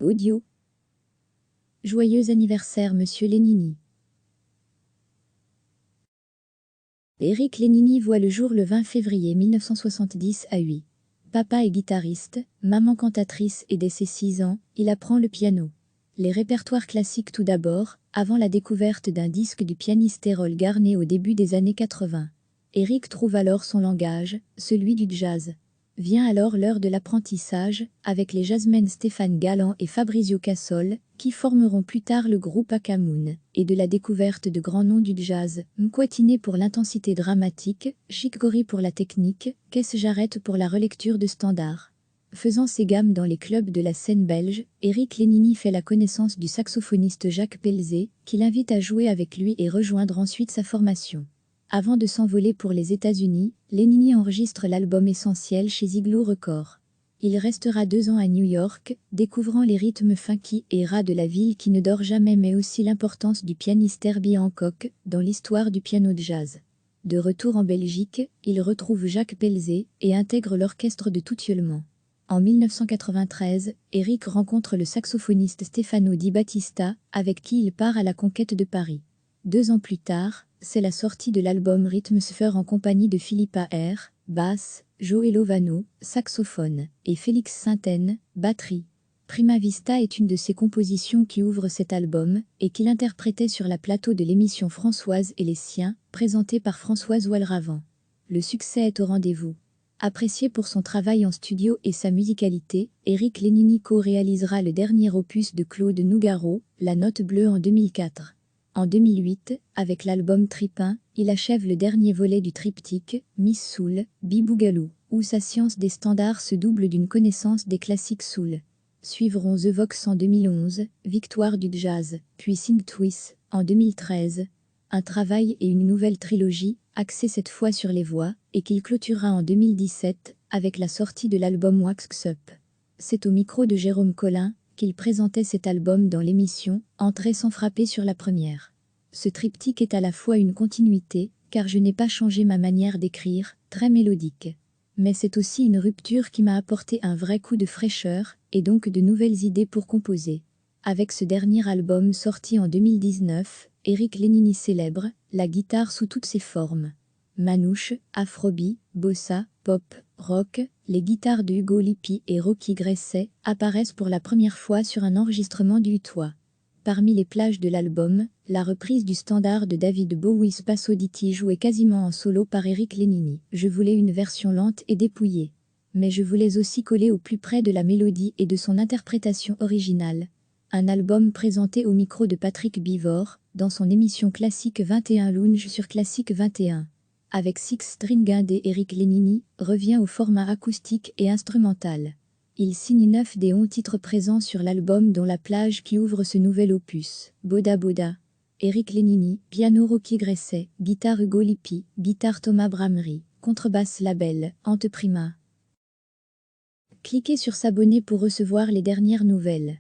Audio. Joyeux anniversaire Monsieur Lénini. Éric Lénini voit le jour le 20 février 1970 à Huy. Papa est guitariste, maman cantatrice et dès ses 6 ans, il apprend le piano. Les répertoires classiques tout d'abord, avant la découverte d'un disque du pianiste Errol Garner au début des années 80. Éric trouve alors son langage, celui du jazz. Vient alors l'heure de l'apprentissage, avec les jazzmen Stéphane Galland et Fabrizio Cassol, qui formeront plus tard le groupe Akamoon, et de la découverte de grands noms du jazz, Mkwatine pour l'intensité dramatique, Chick Corea pour la technique, Keith Jarrett pour la relecture de standards. Faisant ses gammes dans les clubs de la scène belge, Éric Lénini fait la connaissance du saxophoniste Jacques Pelzé, qui l'invite à jouer avec lui et rejoindre ensuite sa formation. Avant de s'envoler pour les États-Unis, Lénini enregistre l'album Essentiel chez Igloo Records. Il restera 2 ans à New York, découvrant les rythmes funky et rats de la ville qui ne dort jamais, mais aussi l'importance du pianiste Herbie Hancock dans l'histoire du piano de jazz. De retour en Belgique, il retrouve Jacques Pelzé et intègre l'orchestre de Tuttieulement. En 1993, Éric rencontre le saxophoniste Stefano Di Battista, avec qui il part à la conquête de Paris. 2 ans plus tard, c'est la sortie de l'album Rhythmsphere en compagnie de Philippa R, basse, Joe Lovano, saxophone, et Félix Sainte-Aine, batterie. Prima Vista est une de ses compositions qui ouvre cet album, et qu'il interprétait sur la plateau de l'émission Françoise et les siens, présentée par Françoise Walravant. Le succès est au rendez-vous. Apprécié pour son travail en studio et sa musicalité, Éric Lénini co-réalisera le dernier opus de Claude Nougaro, La Note Bleue en 2004. En 2008, avec l'album Tripin, il achève le dernier volet du triptyque, Miss Soul, Bibougalou, où sa science des standards se double d'une connaissance des classiques soul. Suivront The Vox en 2011, Victoire du jazz, puis Sing Twist, en 2013. Un travail et une nouvelle trilogie, axée cette fois sur les voix, et qu'il clôturera en 2017, avec la sortie de l'album Wax Up. C'est au micro de Jérôme Collin qu'il présentait cet album dans l'émission « Entrer sans frapper sur la première ». Ce triptyque est à la fois une continuité, car je n'ai pas changé ma manière d'écrire, très mélodique. Mais c'est aussi une rupture qui m'a apporté un vrai coup de fraîcheur, et donc de nouvelles idées pour composer. Avec ce dernier album sorti en 2019, Éric Lénini célèbre la guitare sous toutes ses formes. Manouche, afrobeat, bossa, pop, rock, les guitares de Hugo Lippi et Rocky Gresset apparaissent pour la première fois sur un enregistrement du Toit. Parmi les plages de l'album, la reprise du standard de David Bowie Spassoditi jouée quasiment en solo par Éric Lénini. Je voulais une version lente et dépouillée. Mais je voulais aussi coller au plus près de la mélodie et de son interprétation originale. Un album présenté au micro de Patrick Bivort, dans son émission Classique 21 Lounge sur Classique 21. Avec Six String Indé, Éric Lénini revient au format acoustique et instrumental. Il signe 9 des 11 titres présents sur l'album dont La plage qui ouvre ce nouvel opus, Boda Boda. Éric Lénini, piano Rocky Gresset, guitare Hugo Lippi, guitare Thomas Bramery, contrebasse Label, Anteprima. Cliquez sur s'abonner pour recevoir les dernières nouvelles.